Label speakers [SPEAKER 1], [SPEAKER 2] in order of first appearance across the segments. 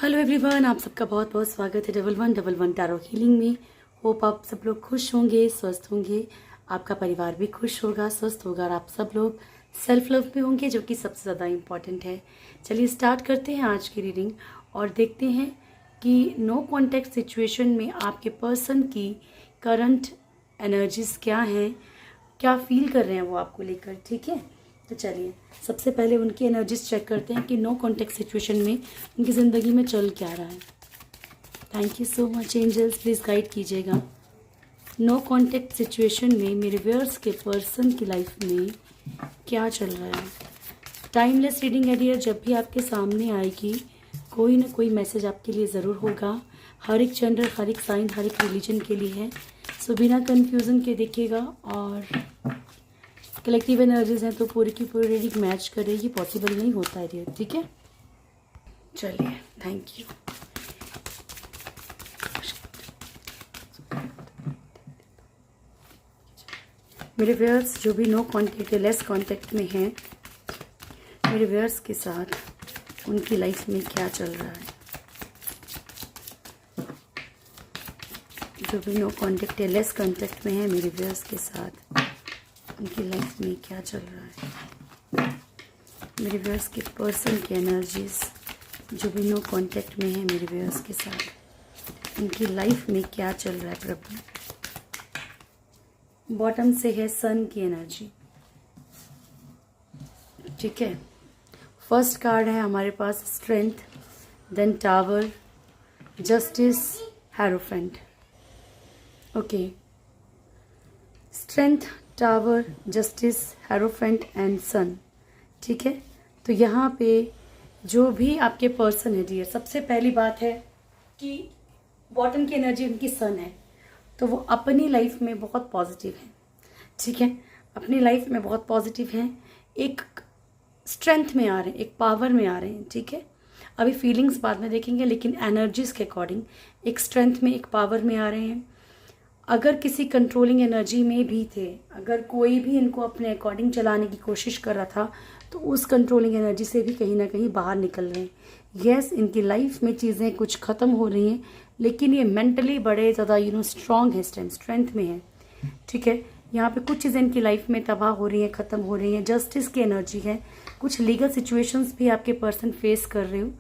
[SPEAKER 1] Hello everyone, आप सबका बहुत बहुत स्वागत है डबल वन टैरो हीलिंग में। होप आप सब लोग खुश होंगे, स्वस्थ होंगे, आपका परिवार भी खुश होगा, स्वस्थ होगा और आप सब लोग सेल्फ लव में होंगे, जो कि सबसे ज़्यादा इम्पॉर्टेंट है। चलिए स्टार्ट करते हैं आज की रीडिंग और देखते हैं कि नो कॉन्टैक्ट सिचुएशन में आपके पर्सन की करंट एनर्जीज क्या हैं, क्या फील कर रहे हैं वो आपको लेकर। ठीक है, तो चलिए सबसे पहले उनकी एनर्जीज चेक करते हैं कि नो कॉन्टैक्ट सिचुएशन में उनकी ज़िंदगी में चल क्या रहा है। Thank you so much angels, please guide कीजिएगा। नो कॉन्टैक्ट सिचुएशन में मेरे व्यूअर्स के पर्सन की लाइफ में क्या चल रहा है। टाइमलेस रीडिंग है डियर, जब भी आपके सामने आएगी कोई ना कोई मैसेज आपके लिए ज़रूर होगा। हर एक जेंडर, हर एक साइन, हर एक रिलीजन के लिए है। सो बिना कन्फ्यूज़न के देखिएगा और कलेक्टिव एनर्जीज हैं तो पूरी की पूरी रीडिंग मैच करेगी, पॉसिबल नहीं होता है डियर। ठीक है, चलिए थैंक यू। मेरे व्यूअर्स जो भी नो कॉन्टेक्ट या लेस कॉन्टेक्ट में हैं, मेरे व्यूअर्स के साथ उनकी लाइफ में क्या चल रहा है। जो भी नो कॉन्टेक्ट या लेस कॉन्टेक्ट में है, मेरे व्यूअर्स के साथ उनकी लाइफ में क्या चल रहा है। मेरे व्यूअर्स के पर्सन की एनर्जीज जो भी नो कांटेक्ट में है, मेरे व्यूअर्स के साथ उनकी लाइफ में क्या चल रहा है प्रभु। बॉटम से है सन की एनर्जी। ठीक है, फर्स्ट कार्ड है हमारे पास strength, then tower, justice, hierophant. Okay, strength, tower, justice, hierophant and sun. ठीक है, तो यहाँ पे जो भी आपके पर्सन है डियर, सबसे पहली बात है कि बॉटम की एनर्जी उनकी सन है, तो वो अपनी लाइफ में बहुत पॉजिटिव है। ठीक है, अपनी लाइफ में बहुत पॉजिटिव हैं, एक स्ट्रेंथ में आ रहे हैं, एक पावर में आ रहे हैं। ठीक है, अभी फीलिंग्स बाद में देखेंगे, लेकिन एनर्जीज के अकॉर्डिंग एक स्ट्रेंथ में, एक पावर में आ रहे हैं। अगर किसी कंट्रोलिंग एनर्जी में भी थे, अगर कोई भी इनको अपने अकॉर्डिंग चलाने की कोशिश कर रहा था, तो उस कंट्रोलिंग एनर्जी से भी कहीं ना कहीं बाहर निकल रहे हैं। यस, इनकी लाइफ में चीज़ें कुछ ख़त्म हो रही हैं, लेकिन ये मेंटली बड़े ज़्यादा स्ट्रांग है, स्ट्रेंथ में है। ठीक है, यहाँ पे कुछ चीज़ें इनकी लाइफ में तबाह हो रही हैं, ख़त्म हो रही हैं। जस्टिस की एनर्जी है, कुछ लीगल सिचुएशंस भी आपके पर्सन फेस कर रहे हो,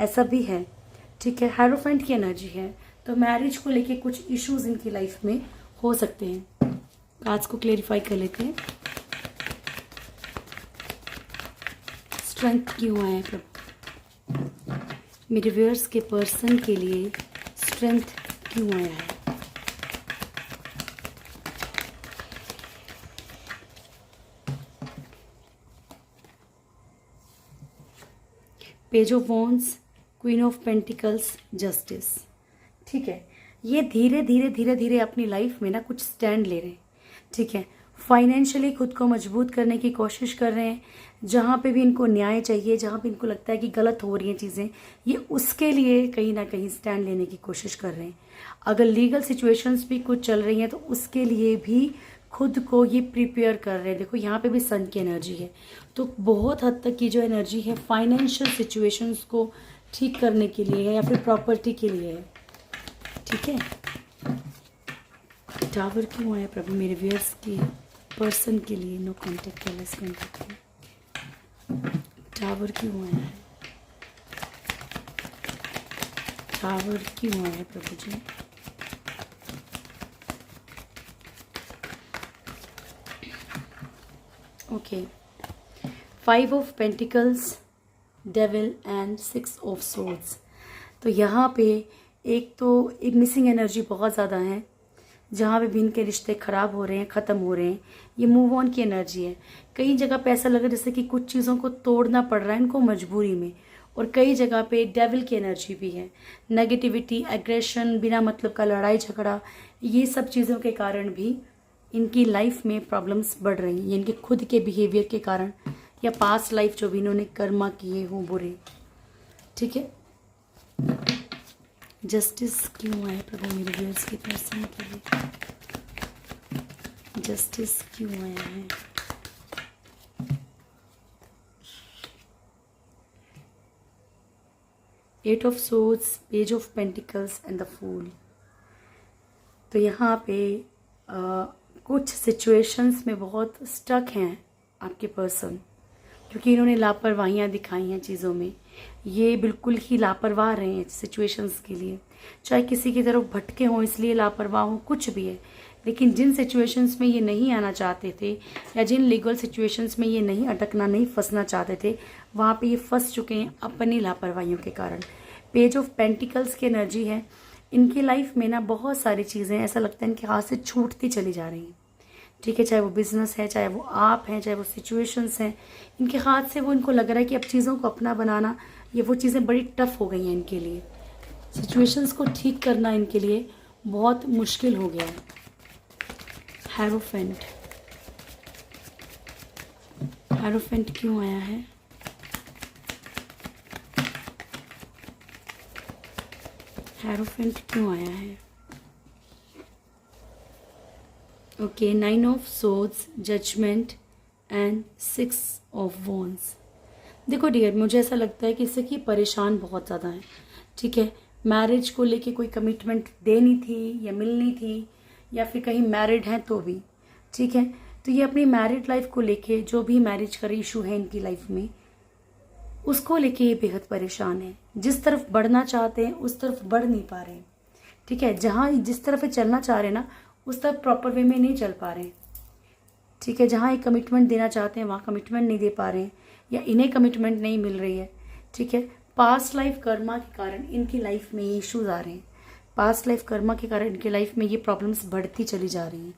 [SPEAKER 1] ऐसा भी है। ठीक है, हेरोफेंट की एनर्जी है, तो मैरिज को लेके कुछ इश्यूज इनकी लाइफ में हो सकते हैं। कार्ड्स को क्लेरिफाई कर लेते हैं। स्ट्रेंथ क्यों आया प्रभु, मेरे व्यूअर्स के पर्सन के लिए स्ट्रेंथ क्यों आया है। Page of wands, queen of pentacles, justice. ठीक है, ये धीरे धीरे धीरे धीरे अपनी लाइफ में ना कुछ स्टैंड ले रहे हैं। ठीक है, फाइनेंशियली खुद को मजबूत करने की कोशिश कर रहे हैं। जहाँ पे भी इनको न्याय चाहिए, जहाँ पे इनको लगता है कि गलत हो रही हैं चीज़ें, ये उसके लिए कहीं ना कहीं स्टैंड लेने की कोशिश कर रहे हैं। अगर लीगल सिचुएशंस भी कुछ चल रही हैं तो उसके लिए भी खुद को ये प्रिपेयर कर रहे हैं। देखो यहाँ पे भी सन की एनर्जी है, तो बहुत हद तक की जो एनर्जी है फाइनेंशियल सिचुएशंस को ठीक करने के लिए है या फिर प्रॉपर्टी के लिए है। ठीक है, टावर क्यों आया प्रभु, मेरे व्यूअर्स के पर्सन के लिए no contact, less contact. Tower क्यों आया है, टावर क्यों आया है प्रभु जी। Okay, 5 of pentacles, devil and 6 of swords. तो यहाँ पे एक मिसिंग एनर्जी बहुत ज़्यादा है, जहाँ पे भी इनके रिश्ते ख़राब हो रहे हैं, ख़त्म हो रहे हैं। ये मूव ऑन की एनर्जी है। कई जगह पे ऐसा लग रहा है जैसे कि कुछ चीज़ों को तोड़ना पड़ रहा है इनको मजबूरी में, और कई जगह पे डेविल की एनर्जी भी है। नेगेटिविटी, एग्रेशन, बिना मतलब का लड़ाई झगड़ा, ये सब चीज़ों के कारण भी इनकी लाइफ में प्रॉब्लम्स बढ़ रही हैं। इनके खुद के बिहेवियर के कारण या पास्ट लाइफ जो भी इन्होंने कर्मा किए हों बुरे। ठीक है, जस्टिस क्यों आया प्रभु, मेरे व्यूअर्स के पर्सन के लिए जस्टिस क्यों आया है। 8 of swords, page of pentacles and the fool. तो यहाँ पे कुछ सिचुएशंस में बहुत स्टक हैं आपके पर्सन, क्योंकि इन्होंने लापरवाहियाँ दिखाई हैं चीज़ों में। ये बिल्कुल ही लापरवाह रहे हैं सिचुएशंस के लिए, चाहे किसी की तरफ भटके हों इसलिए लापरवाह हों, कुछ भी है। लेकिन जिन सिचुएशंस में ये नहीं आना चाहते थे या जिन लीगल सिचुएशंस में ये नहीं अटकना, नहीं फंसना चाहते थे, वहाँ पे ये फंस चुके हैं अपनी लापरवाहियों के कारण। पेज ऑफ पेंटिकल्स की एनर्जी है। इनकी लाइफ में ना बहुत सारी चीज़ें ऐसा लगता है इनके हाथ से छूटती चली जा रही हैं, ठीक है। चाहे वो बिजनेस है, चाहे वो आप हैं, चाहे वो सिचुएशंस हैं, इनके हाथ से वो, इनको लग रहा है कि अब चीज़ों को अपना बनाना, ये वो चीज़ें बड़ी टफ हो गई हैं इनके लिए। सिचुएशंस को ठीक करना इनके लिए बहुत मुश्किल हो गया है। हैरोफेंट, हैरोफेंट क्यों आया है? हैरोफेंट क्यों आया है? Okay, 9 of swords, judgement and 6 of wands. देखो डियर, मुझे ऐसा लगता है कि इससे कि परेशान बहुत ज़्यादा है, ठीक है। मैरिज को लेके कोई कमिटमेंट देनी थी या मिलनी थी, या फिर कहीं मैरिड हैं तो भी, ठीक है। तो ये अपनी मैरिड लाइफ को लेके, जो भी मैरिज का इशू है इनकी लाइफ में, उसको लेके ये बेहद परेशान है। जिस तरफ बढ़ना चाहते हैं उस तरफ बढ़ नहीं पा रहे हैं, ठीक है। जहाँ जिस तरफ ये चलना चाह रहे हैं ना, उस तरफ प्रॉपर वे में नहीं चल पा रहे हैं, ठीक है। जहाँ ये कमिटमेंट देना चाहते हैं वहाँ कमिटमेंट नहीं दे पा रहे हैं, या इन्हें कमिटमेंट नहीं मिल रही है, ठीक है। पास्ट लाइफ कर्मा के कारण इनकी लाइफ में ये इश्यूज आ रहे हैं। पास्ट लाइफ कर्मा के कारण इनकी लाइफ में ये प्रॉब्लम्स बढ़ती चली जा रही हैं।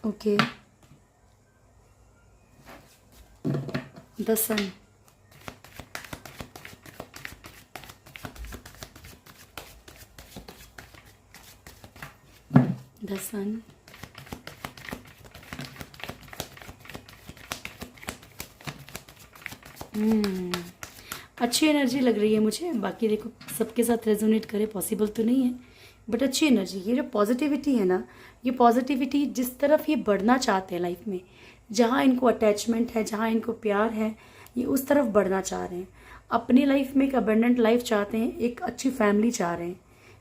[SPEAKER 1] ओके, द सन, द सन, अच्छी एनर्जी लग रही है मुझे। बाकी देखो सबके साथ रेजोनेट करे पॉसिबल तो नहीं है, बट अच्छी एनर्जी। ये जो पॉजिटिविटी है ना, ये पॉजिटिविटी जिस तरफ ये बढ़ना चाहते हैं लाइफ में, जहाँ इनको अटैचमेंट है, जहाँ इनको प्यार है, ये उस तरफ बढ़ना चाह रहे हैं। अपनी लाइफ में एक अबंडेंट लाइफ चाहते हैं, एक अच्छी फैमिली चाह रहे हैं।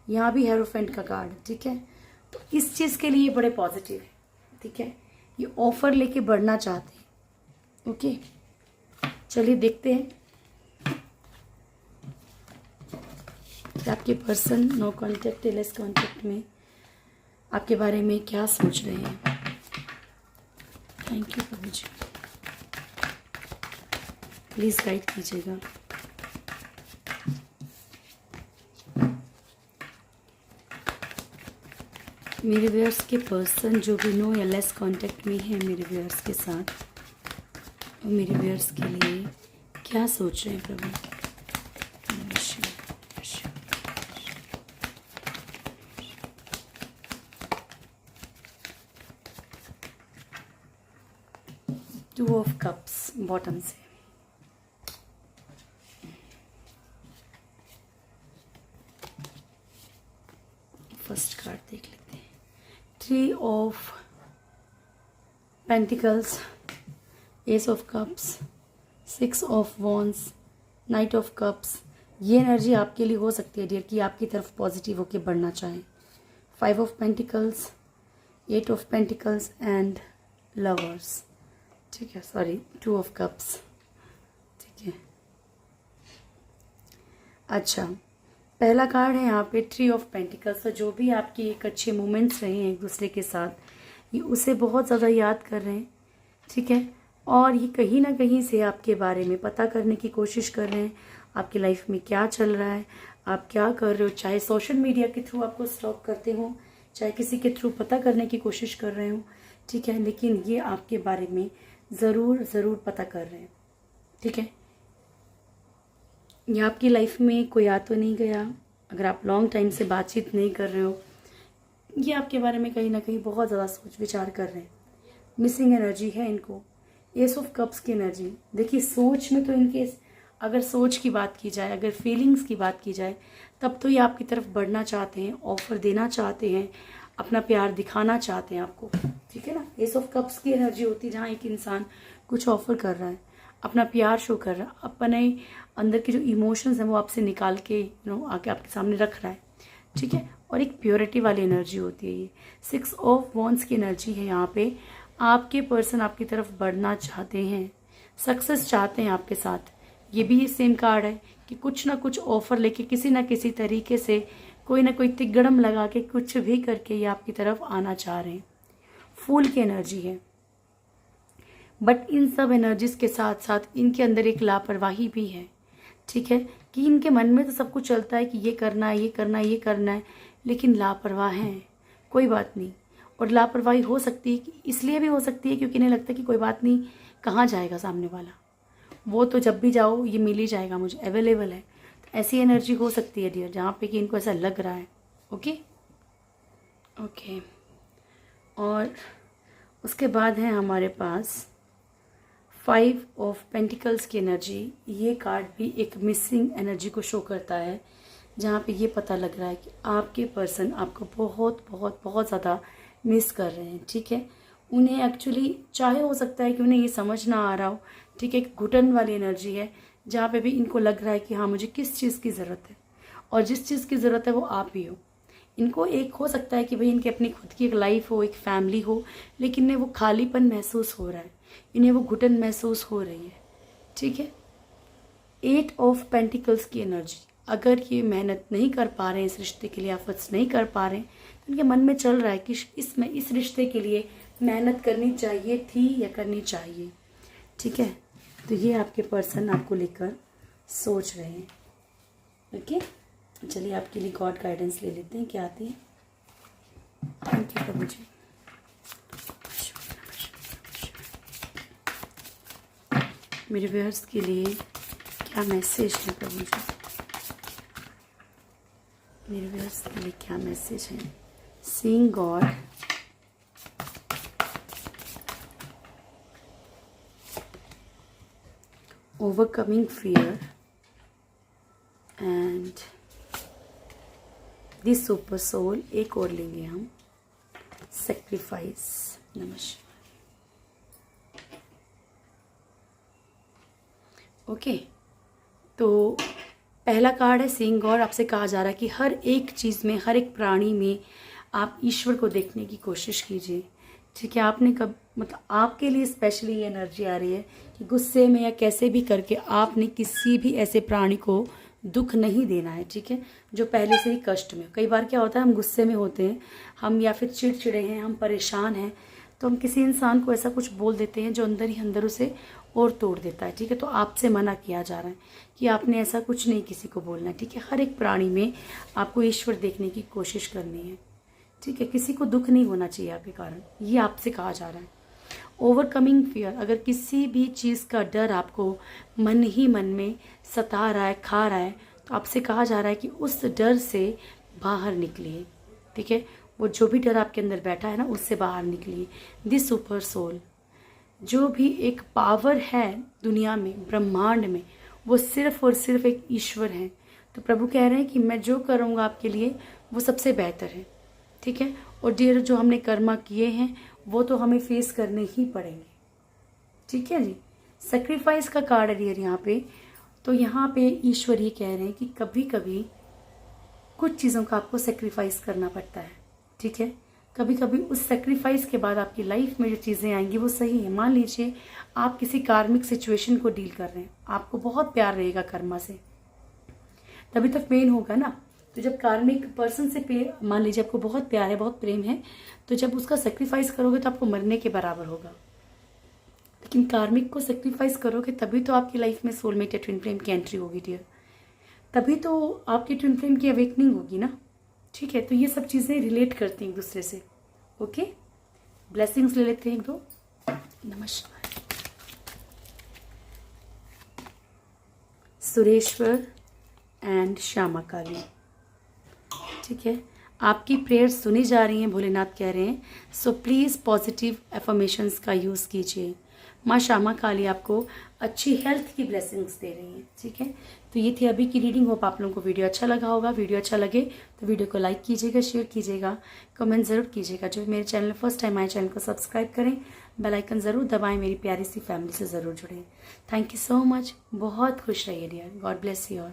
[SPEAKER 1] यहाँ भी हेरोफेंट का कार्ड, ठीक है। तो इस चीज़ के लिए बड़े पॉजिटिव है, ठीक है। ये ऑफर लेके बढ़ना चाहते हैं। ओके, चलिए देखते हैं कि आपके person no contact, less contact में आपके बारे में क्या सोच रहे हैं। Thank you Prabhu ji, please guide कीजिएगा। मेरे व्यूअर्स के पर्सन जो भी नो या लेस कांटेक्ट में है मेरे व्यूअर्स के साथ, और मेरे व्यूअर्स के लिए क्या सोच रहे हैं प्रभु। टू ऑफ कप्स बॉटम से, फर्स्ट कार्ड देख लेते हैं। 3 of pentacles, S of cups, 6 of wands, night of cups. ये एनर्जी आपके लिए हो सकती है डियर कि आपकी तरफ पॉजिटिव होके बढ़ना चाहें। 5 of pentacles, 8 of pentacles and lovers, ठीक है। सॉरी, 2 ऑफ कप्स, ठीक है। अच्छा, पहला कार्ड है यहाँ पे 3 ऑफ पेंटिकल्स। तो जो भी आपकी एक अच्छे मोमेंट्स रहे हैं एक दूसरे के साथ, ये उसे बहुत ज़्यादा याद कर रहे हैं, ठीक है। और ये कहीं ना कहीं से आपके बारे में पता करने की कोशिश कर रहे हैं, आपकी लाइफ में क्या चल रहा है, आप क्या कर रहे हो। चाहे सोशल मीडिया के थ्रू आपको स्टॉक करते हो, चाहे किसी के थ्रू पता करने की कोशिश कर रहे हो, ठीक है। लेकिन ये आपके बारे में ज़रूर पता कर रहे हैं, ठीक है। ये आपकी लाइफ में कोई आ तो नहीं गया, अगर आप लॉन्ग टाइम से बातचीत नहीं कर रहे हो, ये आपके बारे में कहीं ना कहीं बहुत ज़्यादा सोच विचार कर रहे हैं। मिसिंग एनर्जी है इनको, एस ऑफ कप्स की एनर्जी। देखिए सोच में तो इनके, अगर सोच की बात की जाए, अगर फीलिंग्स की बात की जाए, तब तो ये आपकी तरफ बढ़ना चाहते हैं, ऑफर देना चाहते हैं, अपना प्यार दिखाना चाहते हैं आपको, ठीक है ना। एस ऑफ कप्स की एनर्जी होती है जहाँ एक इंसान कुछ ऑफर कर रहा है, अपना प्यार शो कर रहा है, अपने अंदर के जो इमोशंस हैं वो आपसे निकाल के आके आपके सामने रख रहा है, ठीक है। और एक प्योरिटी वाली एनर्जी होती है ये। 6 ऑफ वॉन्ड्स की एनर्जी है यहाँ पे। आपके पर्सन आपकी तरफ बढ़ना चाहते हैं, सक्सेस चाहते हैं आपके साथ। ये भी सेम कार्ड है कि कुछ ना कुछ ऑफर लेके किसी ना किसी तरीके से कोई ना कोई तिगड़म लगा के कुछ भी करके ये आपकी तरफ आना चाह रहे हैं। फूल की एनर्जी है, बट इन सब एनर्जीज के साथ साथ इनके अंदर एक लापरवाही भी है, ठीक है। कि इनके मन में तो सब कुछ चलता है कि ये करना है, ये करना है, ये करना है, लेकिन लापरवाह हैं। कोई बात नहीं। और लापरवाही हो सकती है, इसलिए भी हो सकती है क्योंकि इन्हें लगता है कि कोई बात नहीं, कहाँ जाएगा सामने वाला, वो तो जब भी जाओ ये मिल ही जाएगा, मुझे अवेलेबल है। तो ऐसी एनर्जी हो सकती है डियर, जहाँ पे कि इनको ऐसा लग रहा है। Okay okay. और उसके बाद है हमारे पास 5 ऑफ पेंटिकल्स की एनर्जी। ये कार्ड भी एक मिसिंग एनर्जी को शो करता है, जहाँ पे ये पता लग रहा है कि आपके पर्सन आपको बहुत बहुत बहुत ज़्यादा मिस कर रहे हैं, ठीक है। उन्हें एक्चुअली चाहे हो सकता है कि उन्हें ये समझ ना आ रहा हो, ठीक है। एक घुटन वाली एनर्जी है, जहाँ पे भी इनको लग रहा है कि हाँ मुझे किस चीज़ की ज़रूरत है, और जिस चीज़ की ज़रूरत है वो आप ही हो। इनको एक हो सकता है कि भाई इनकी अपनी खुद की एक लाइफ हो, एक फैमिली हो, लेकिन इन्हें वो खालीपन महसूस हो रहा है, इन्हें वो घुटन महसूस हो रही है, ठीक है। 8 ऑफ पेंटिकल्स की एनर्जी। अगर ये मेहनत नहीं कर पा रहे हैं इस रिश्ते के लिए, एफर्ट्स नहीं कर पा रहे हैं, तो इनके मन में चल रहा है कि इस रिश्ते के लिए मेहनत करनी चाहिए थी या करनी चाहिए, ठीक है। तो ये आपके पर्सन आपको लेकर सोच रहे हैं। ओके, चलिए आपके लिए गॉड गाइडेंस ले लेते हैं, क्या आती है। थैंक यू प्रभु जी। मेरे व्यूअर्स के लिए क्या मैसेज है प्रभु जी, मेरे व्यूअर्स के लिए क्या मैसेज है। Seeing God, overcoming fear and this super soul. एक और लेंगे हम, सेक्रीफाइस। नमस्कार। ओके, तो पहला कार्ड है सीइंग गॉड। आपसे कहा जा रहा है कि हर एक चीज़ में, हर एक प्राणी में आप ईश्वर को देखने की कोशिश कीजिए, ठीक है। आपने कब मतलब आपके लिए स्पेशली ये एनर्जी आ रही है कि गुस्से में या कैसे भी करके आपने किसी भी ऐसे प्राणी को दुख नहीं देना है, ठीक है, जो पहले से ही कष्ट में। कई बार क्या होता है, हम गुस्से में होते हैं, हम या फिर चिड़चिड़े हैं, हम परेशान हैं, तो हम किसी इंसान को ऐसा कुछ बोल देते हैं जो अंदर ही अंदर उसे और तोड़ देता है, ठीक है। तो आपसे मना किया जा रहा है कि आपने ऐसा कुछ नहीं किसी को बोलना है, ठीक है। हर एक प्राणी में आपको ईश्वर देखने की कोशिश करनी है, ठीक है। किसी को दुख नहीं होना चाहिए आपके कारण, ये आपसे कहा जा रहा है। ओवरकमिंग फियर, अगर किसी भी चीज़ का डर आपको मन ही मन में सता रहा है, खा रहा है, तो आपसे कहा जा रहा है कि उस डर से बाहर निकलिए, ठीक है। वो जो भी डर आपके अंदर बैठा है ना, उससे बाहर निकलिए। दिस सुपर सोल, जो भी एक पावर है दुनिया में, ब्रह्मांड में, वो सिर्फ और सिर्फ एक ईश्वर है। तो प्रभु कह रहे हैं कि मैं जो करूँगा आपके लिए वो सबसे बेहतर है, ठीक है। और डियर, जो हमने कर्मा किए हैं वो तो हमें फेस करने ही पड़ेंगे, ठीक है जी। सेक्रीफाइस का कार्ड है डियर यहाँ पे। तो यहाँ पे ईश्वर ये कह रहे हैं कि कभी कभी कुछ चीज़ों का आपको सेक्रीफाइस करना पड़ता है, ठीक है। कभी कभी उस सेक्रीफाइस के बाद आपकी लाइफ में जो चीज़ें आएंगी वो सही है। मान लीजिए आप किसी कार्मिक सिचुएशन को डील कर रहे हैं, आपको बहुत प्यार रहेगा कर्मा से, तभी तो पेन होगा ना। तो जब कार्मिक पर्सन से मान लीजिए आपको बहुत प्यार है, बहुत प्रेम है, तो जब उसका सेक्रीफाइस करोगे तो आपको मरने के बराबर होगा। लेकिन कार्मिक को सेक्रीफाइस करोगे तभी तो आपकी लाइफ में सोलमेट या ट्विन फ्लेम की एंट्री होगी डियर, तभी तो आपकी ट्विन फ्लेम की अवेकनिंग होगी ना, ठीक है। तो ये सब चीज़ें रिलेट करती हैं एक दूसरे से। ओके, ब्लेसिंग्स ले लेते हैं एक दो। नमस्कार। सुरेश्वर एंड श्यामा काली, ठीक है। आपकी प्रेयर सुनी जा रही हैं, भोलेनाथ कह रहे हैं। सो प्लीज़ पॉजिटिव एफर्मेशंस का यूज़ कीजिए। माँ श्यामा काली आपको अच्छी हेल्थ की ब्लेसिंग्स दे रही हैं। ठीक है, तो ये थी अभी की रीडिंग। होप आप लोगों को वीडियो अच्छा लगा होगा। वीडियो अच्छा लगे तो वीडियो को लाइक कीजिएगा, शेयर कीजिएगा, कमेंट ज़रूर कीजिएगा। जो मेरे चैनल फर्स्ट टाइम आए चैनल को सब्सक्राइब करें, बेल आइकन ज़रूर दबाएं, मेरी प्यारी सी फैमिली से ज़रूर जुड़ें। Thank you so much. बहुत खुश रहिए dear. God bless you all.